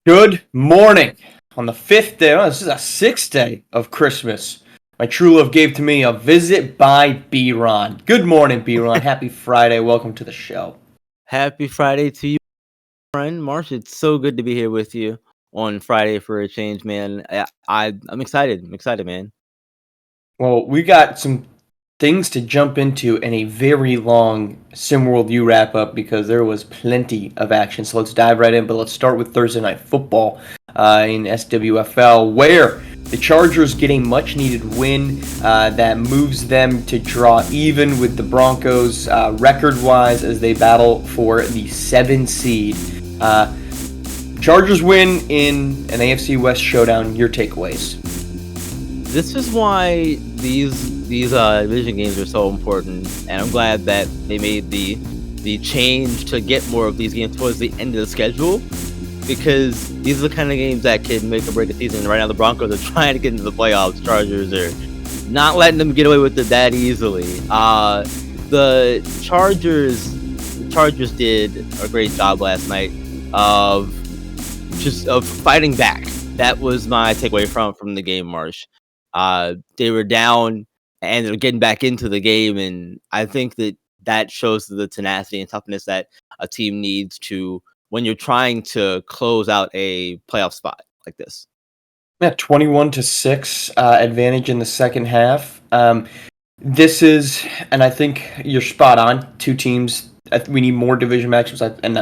Good morning. On the fifth day, this is a sixth day of Christmas. My true love gave to me a visit by B-Ron. Good morning, B-Ron. Happy Friday. Welcome to the show. Happy Friday to you, friend Marsh. It's so good to be here with you on Friday for a change, man. I'm excited. I'm excited, man. Well, we got some things to jump into in a very long SimWorld U wrap-up because there was plenty of action. So let's dive right in, but let's start with Thursday Night Football in SWFL, where the Chargers get a much-needed win that moves them to draw even with the Broncos record-wise as they battle for the 7 seed. Chargers win in an AFC West showdown. Your takeaways? This is why these division games are so important, and I'm glad that they made the change to get more of these games towards the end of the schedule, because these are the kind of games that can make or break a season. Right now, the Broncos are trying to get into the playoffs. Chargers are not letting them get away with it that easily. The Chargers did a great job last night of fighting back. That was my takeaway from the game, Marsh. They were down and they're getting back into the game, and I think that shows the tenacity and toughness that a team needs to when you're trying to close out a playoff spot like this. Yeah, 21-6 advantage in the second half. This is, and I think you're spot on. Two teams. We need more division matchups, and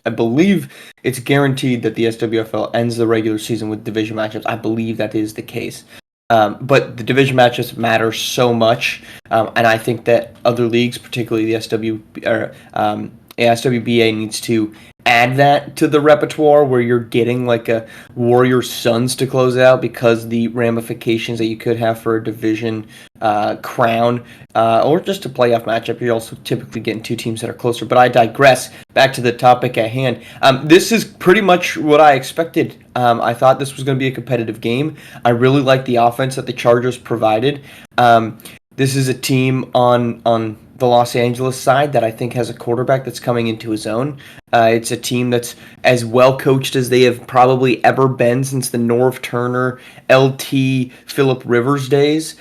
I believe it's guaranteed that the SWFL ends the regular season with division matchups. I believe that is the case. But the division matchups matter so much, and I think that other leagues, particularly the SWBA, needs to add that to the repertoire where you're getting like a Warriors Suns to close out, because the ramifications that you could have for a division crown or just a playoff matchup, you're also typically getting two teams that are closer. But I digress. Back to the topic at hand. This is pretty much what I expected. I thought this was going to be a competitive game. I really like the offense that the Chargers provided. This is a team on the Los Angeles side that I think has a quarterback that's coming into his own. It's a team that's as well coached as they have probably ever been since the Norv Turner, LT, Phillip Rivers days.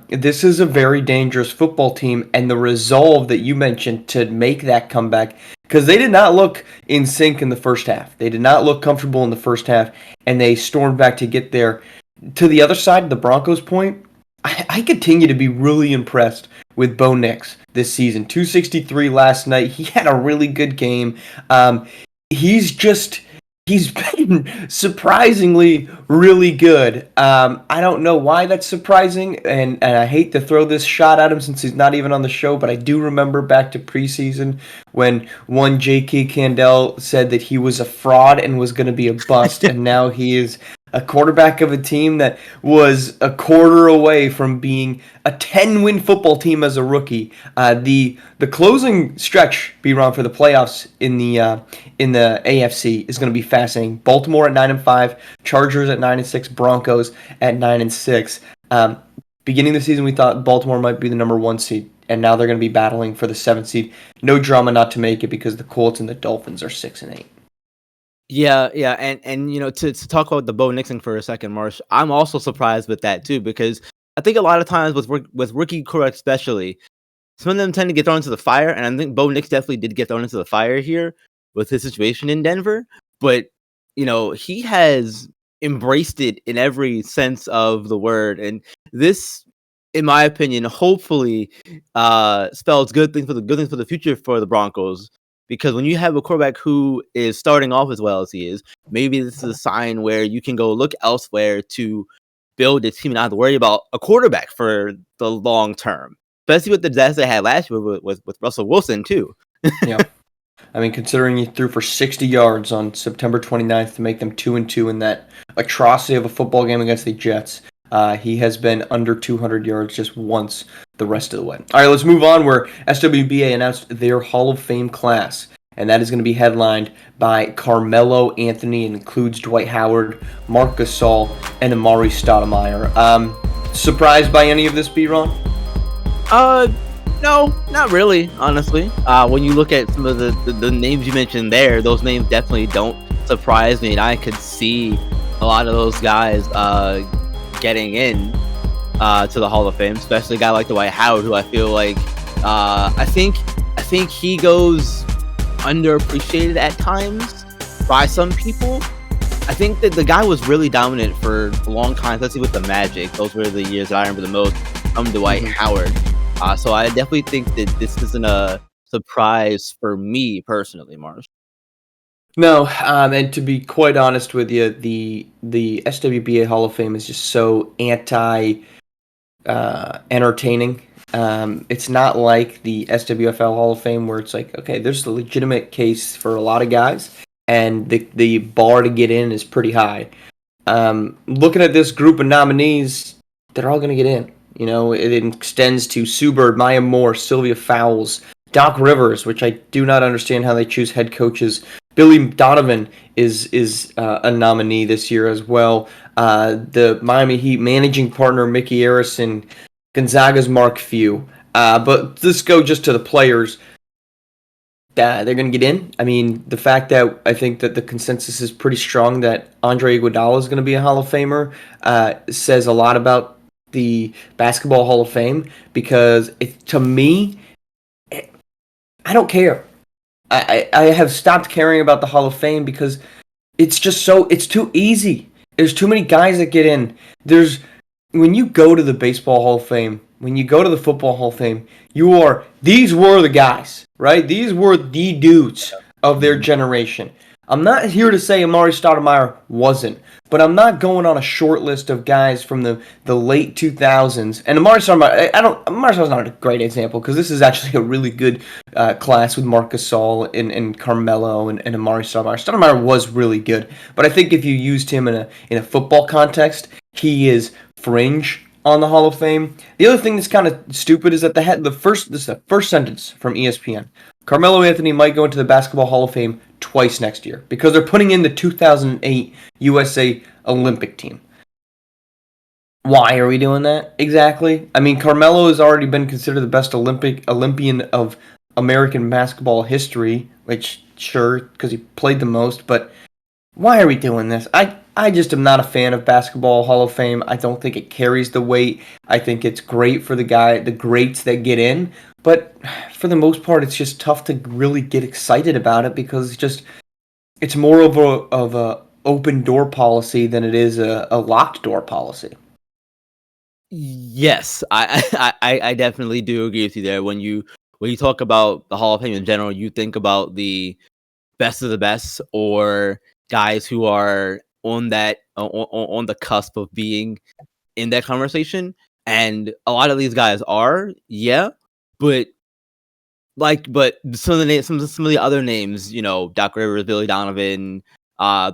This is a very dangerous football team, and the resolve that you mentioned to make that comeback, because they did not look in sync in the first half. They did not look comfortable in the first half, and they stormed back to get there. To the other side, the Broncos' point, I continue to be really impressed with Bo Nix this season. 263 last night. He had a really good game. He's been surprisingly really good. I don't know why that's surprising, and I hate to throw this shot at him since he's not even on the show, but I do remember back to preseason when one J.K. Candell said that he was a fraud and was going to be a bust, and now he is a quarterback of a team that was a quarter away from being a 10-win football team as a rookie. The closing stretch, B-Ron, for the playoffs in the AFC is going to be fascinating. Baltimore at 9-5, Chargers at 9-6, Broncos at 9-6. Beginning of the season, we thought Baltimore might be the number 1 seed, and now they're going to be battling for the 7th seed. No drama not to make it, because the Colts and the Dolphins are 6-8. Yeah, and to talk about the Bo Nixon for a second, Marsh, I'm also surprised with that too, because I think a lot of times with rookie quarterbacks especially, some of them tend to get thrown into the fire, and I think Bo Nix definitely did get thrown into the fire here with his situation in Denver, but he has embraced it in every sense of the word, and this, in my opinion, hopefully spells good things for the future for the Broncos. Because when you have a quarterback who is starting off as well as he is, maybe this is a sign where you can go look elsewhere to build a team and not have to worry about a quarterback for the long term. Especially with the disaster they had last year with Russell Wilson, too. Yeah. I mean, considering he threw for 60 yards on September 29th to make them 2-2 in that atrocity of a football game against the Jets, he has been under 200 yards just once the rest of the way. All right, let's move on, where SWBA announced their Hall of Fame class, and that is going to be headlined by Carmelo Anthony and includes Dwight Howard, Marc Gasol, and Amari Stoudemire. Surprised by any of this, B-Ron? No, not really, honestly. When you look at some of the names you mentioned there, those names definitely don't surprised me, and I could see a lot of those guys getting in to the Hall of Fame, especially a guy like Dwight Howard, who I feel like I think he goes underappreciated at times by some people. I think that the guy was really dominant for a long time, especially with the Magic. Those were the years that I remember the most from Dwight Howard. So I definitely think that this isn't a surprise for me personally, Marsh. No, and to be quite honest with you, the SWBA Hall of Fame is just so anti entertaining. It's not like the SWFL Hall of Fame where it's like, okay, there's a legitimate case for a lot of guys, and the bar to get in is pretty high. Looking at this group of nominees, they're all going to get in. You know, it extends to Sue Bird, Maya Moore, Sylvia Fowles, Doc Rivers, which I do not understand how they choose head coaches. Billy Donovan is a nominee this year as well. The Miami Heat managing partner Mickey Arison, Gonzaga's Mark Few. But let's go just to the players. They're going to get in. I mean, the fact that I think that the consensus is pretty strong that Andre Iguodala is going to be a Hall of Famer says a lot about the Basketball Hall of Fame, because to me, I don't care. I have stopped caring about the Hall of Fame because it's too easy. There's too many guys that get in. When you go to the Baseball Hall of Fame, when you go to the Football Hall of Fame, these were the guys, right? These were the dudes of their generation. I'm not here to say Amari Stoudemire wasn't, but I'm not going on a short list of guys from the late 2000s. And Amari Stoudemire, Amari Stoudemire's not a great example because this is actually a really good class with Marc Gasol and Carmelo and Amari Stoudemire. Stoudemire was really good, but I think if you used him in a football context, he is fringe on the Hall of Fame. The other thing that's kind of stupid is that this is the first sentence from ESPN. Carmelo Anthony might go into the Basketball Hall of Fame twice next year because they're putting in the 2008 USA Olympic team. Why are we doing that exactly? I mean, Carmelo has already been considered the best Olympian of American basketball history, which sure, because he played the most, but why are we doing this? I just am not a fan of Basketball Hall of Fame. I don't think it carries the weight. I think it's great for the greats that get in, but for the most part, it's just tough to really get excited about it because it's more of a open door policy than it is a locked door policy. Yes, I definitely do agree with you there. When you talk about the Hall of Fame in general, you think about the best of the best, or guys who are on that on the cusp of being in that conversation, and a lot of these guys are, yeah, but some of the other names, you know, Doc Rivers, Billy Donovan,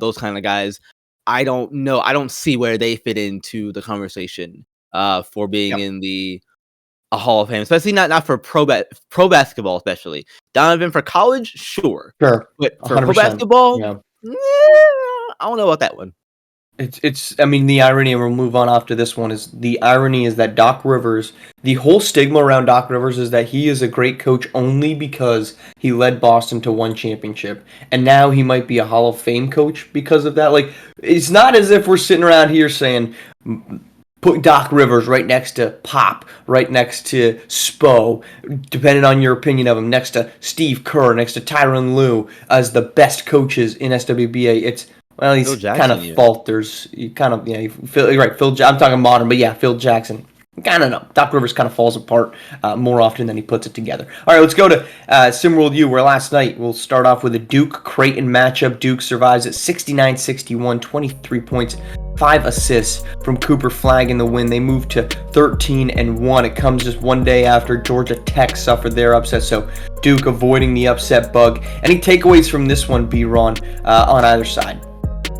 those kind of guys, I don't know, I don't see where they fit into the conversation for being Yep. in a Hall of Fame, especially not for pro basketball, especially Donovan for college, sure, Sure, but for pro 100%. basketball, Yeah. I don't know about that one. I mean, the irony, and we'll move on after this one, is the irony is that Doc Rivers, the whole stigma around Doc Rivers is that he is a great coach only because he led Boston to one championship. And now he might be a Hall of Fame coach because of that. Like, it's not as if we're sitting around here saying, put Doc Rivers right next to Pop, right next to Spo, depending on your opinion of him, next to Steve Kerr, next to Tyronn Lue as the best coaches in SWBA. Well, he's kind of falters. You kind of, yeah, you're right. I'm talking modern, but yeah, Phil Jackson. I don't know. Doc Rivers kind of falls apart more often than he puts it together. All right, let's go to SimWorld U, where last night we'll start off with a Duke-Creighton matchup. Duke survives at 69-61, 23 points, 5 assists from Cooper Flagg in the win. They move to 13-1. It comes just one day after Georgia Tech suffered their upset, so Duke avoiding the upset bug. Any takeaways from this one, B-Ron, on either side?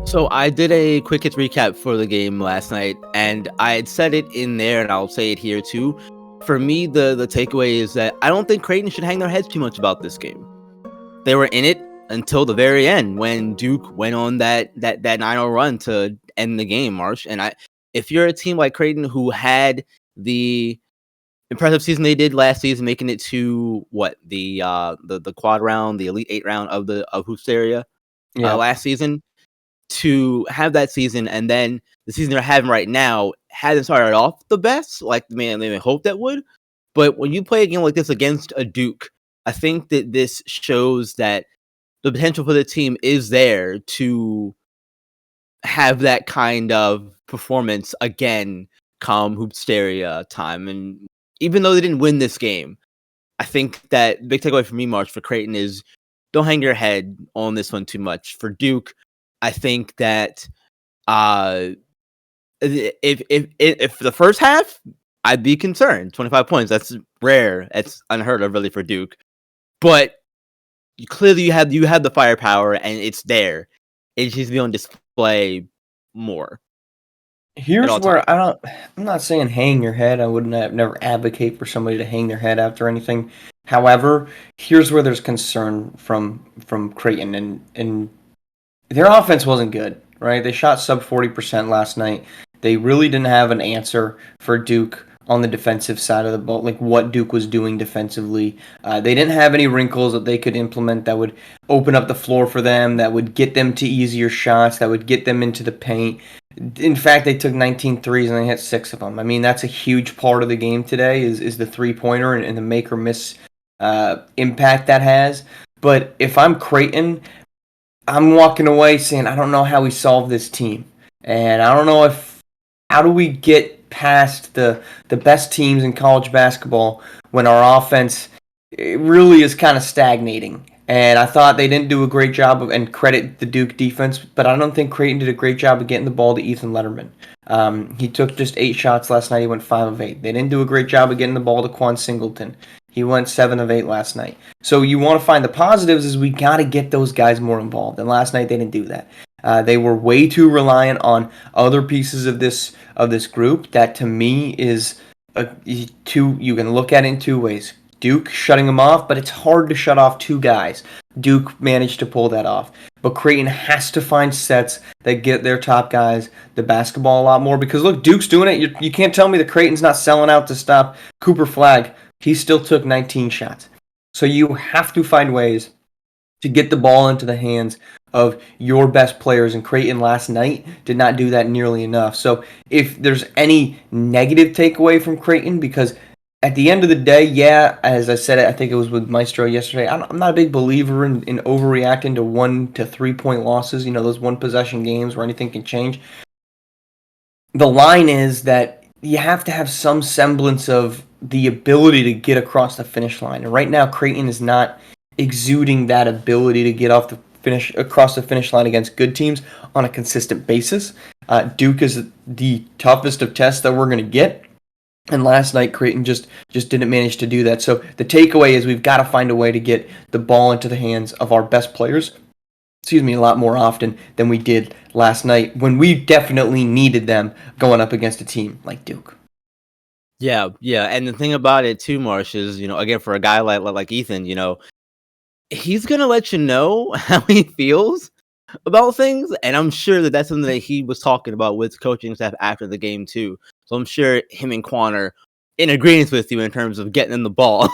So I did a quick hits recap for the game last night, and I had said it in there, and I'll say it here too. For me, the takeaway is that I don't think Creighton should hang their heads too much about this game. They were in it until the very end when Duke went on that 9-0 run to end the game, Marsh. And if you're a team like Creighton who had the impressive season they did last season, making it to the quad round, the Elite 8 round of Hoops area, Yeah. last season. To have that season and then the season they're having right now hasn't started off the best, like they may hope that would. But when you play a game like this against a Duke, I think that this shows that the potential for the team is there to have that kind of performance again come Hoopsteria time. And even though they didn't win this game, I think that big takeaway for me, March, for Creighton is don't hang your head on this one too much. For Duke, I think that if the first half, I'd be concerned. 25 points, that's rare. That's unheard of, really, for Duke. But clearly, you have the firepower, and it's there. It just needs to be on display more. Here's where I'm not saying hang your head. I wouldn't never advocate for somebody to hang their head after anything. However, here's where there's concern from Creighton, and their offense wasn't good, right? They shot sub 40% last night. They really didn't have an answer for Duke on the defensive side of the ball, like what Duke was doing defensively. They didn't have any wrinkles that they could implement that would open up the floor for them, that would get them to easier shots, that would get them into the paint. In fact, they took 19 threes and they hit 6 of them. I mean, that's a huge part of the game today is the three-pointer and the make or miss impact that has. But if I'm Creighton, I'm walking away saying, I don't know how we solve this team. And I don't know how do we get past the best teams in college basketball when our offense really is kind of stagnating. And I thought they didn't do a great job and credit the Duke defense, but I don't think Creighton did a great job of getting the ball to Ethan Letterman. He took just 8 shots last night. He went 5 of 8. They didn't do a great job of getting the ball to Quan Singleton. He went 7 of 8 last night. So you want to find the positives is we got to get those guys more involved. And last night they didn't do that. They were way too reliant on other pieces of this group. That to me is you can look at it in 2 ways. Duke shutting them off, but it's hard to shut off 2 guys. Duke managed to pull that off. But Creighton has to find sets that get their top guys the basketball a lot more. Because look, Duke's doing it. You can't tell me that Creighton's not selling out to stop Cooper Flagg. He still took 19 shots. So you have to find ways to get the ball into the hands of your best players, and Creighton last night did not do that nearly enough. So if there's any negative takeaway from Creighton, because at the end of the day, yeah, as I said, I think it was with Maestro yesterday, I'm not a big believer in overreacting to 1 to 3 point losses, those one possession games where anything can change. The line is that you have to have some semblance of the ability to get across the finish line. And right now, Creighton is not exuding that ability to get across the finish line against good teams on a consistent basis. Duke is the toughest of tests that we're going to get. And last night, Creighton just didn't manage to do that. So the takeaway is we've got to find a way to get the ball into the hands of our best players, a lot more often than we did last night when we definitely needed them going up against a team like Duke. Yeah. And the thing about it too, Marsh, is, again, for a guy like Ethan, he's going to let you know how he feels about things. And I'm sure that that's something that he was talking about with coaching staff after the game too. So I'm sure him and Quan are in agreement with you in terms of getting in the ball.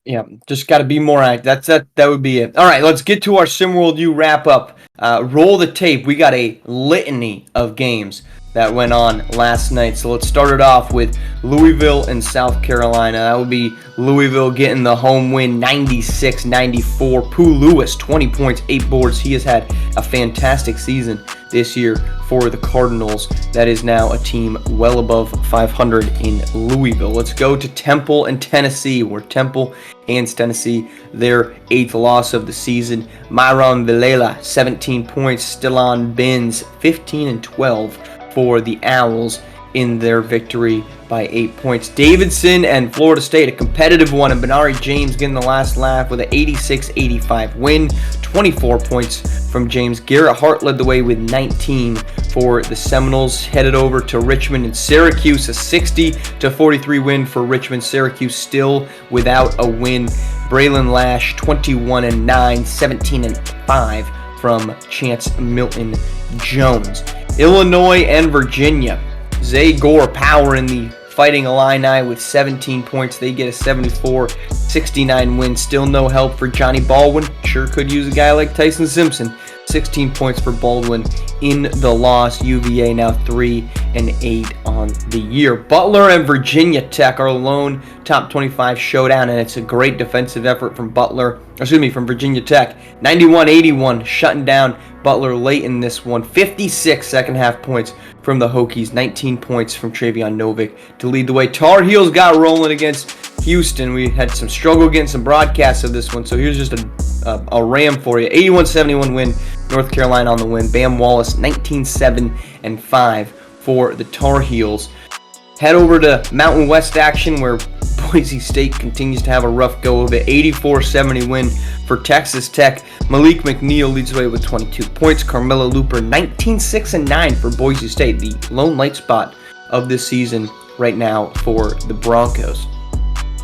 Yeah, just got to be more active. That would be it. All right, let's get to our SimWorld U wrap up. Roll the tape. We got a litany of games that went on last night. So let's start it off with Louisville and South Carolina. That would be Louisville getting the home win 96-94. Pooh Lewis, 20 points, 8 boards. He has had a fantastic season this year for the Cardinals. That is now a team well above 500 in Louisville. Let's go to Temple and Tennessee, where Temple hands Tennessee their 8th loss of the season. Myron Villela, 17 points. Stillan Benz, 15 and 12 for the Owls in their victory by 8 points. Davidson and Florida State, a competitive one, and Benari James getting the last laugh with an 86-85 win. 24 points from James. Garrett Hart led the way with 19 for the Seminoles. Headed over to Richmond and Syracuse, a 60-43 win for Richmond. Syracuse still without a win. Braylon Lash, 21-9, 17-5 from Chance Milton Jones. Illinois and Virginia. Zay Gore power in the Fighting Illini with 17 points. They get a 74-69 win. Still no help for Johnny Baldwin. Sure could use a guy like Tyson Simpson. 16 points for Baldwin in the loss. UVA now 3-8 on the year. Butler and Virginia Tech, our lone top 25 showdown, and it's a great defensive effort from from Virginia Tech. 91-81, shutting down Butler late in this one. 56 second half points from the Hokies. 19 points from Travion Novick to lead the way. Tar Heels got rolling against Houston. We had some struggle getting some broadcasts of this one, so here's just a ram for you. 81-71 win. North Carolina on the win. Bam Wallace 19-7-5 for the Tar Heels. Head over to Mountain West action, where Boise State continues to have a rough go of it. 84-70 win for Texas Tech. Malik McNeil leads the way with 22 points. Carmelo Looper 19-6-9 for Boise State, the lone light spot of this season right now for the Broncos.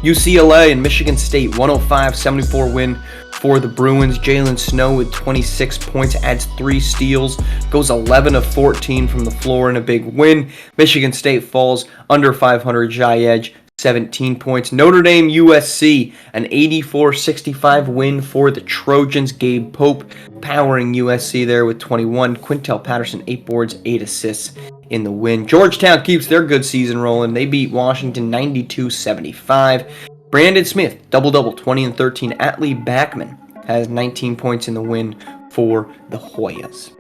UCLA and Michigan State 105-74 win for the Bruins. Jalen Snow with 26 points, adds 3 steals, goes 11 of 14 from the floor in a big win. Michigan State falls under 500. Jai Edge 17 points. Notre Dame USC, an 84-65 win for the Trojans. Gabe Pope powering USC there with 21. Quintel Patterson 8 boards, 8 assists in the win. Georgetown keeps their good season rolling. They beat Washington 92-75. Brandon Smith, double-double, 20 and 13. Atlee Backman has 19 points in the win for the Hoyas.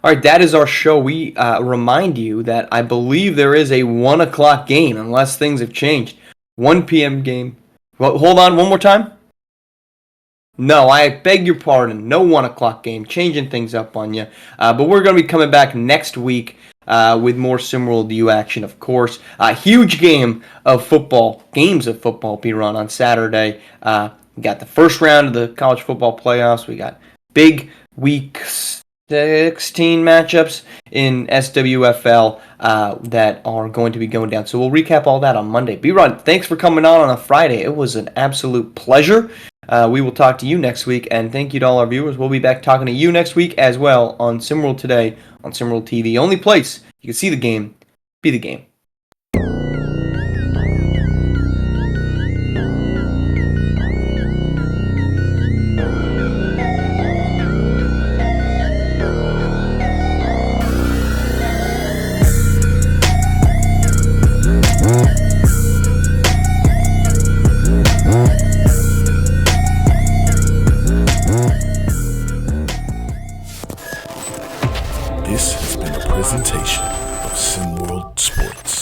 All right, that is our show. We remind you that I believe there is a 1 o'clock game, unless things have changed. 1 p.m. game. Well, hold on, one more time. No, I beg your pardon. No 1 o'clock game. Changing things up on you. But we're going to be coming back next week with more SimWorld U action, of course. A huge game of football. Games of football be run on Saturday. We got the first round of the college football playoffs. We got big week 16 matchups in SWFL that are going to be going down. So we'll recap all that on Monday. B-Run, thanks for coming on a Friday. It was an absolute pleasure. We will talk to you next week, and thank you to all our viewers. We'll be back talking to you next week as well on SimWorld Today on SimWorld TV. Only place you can see the game, be the game. This has been a presentation of SimWorld Sports.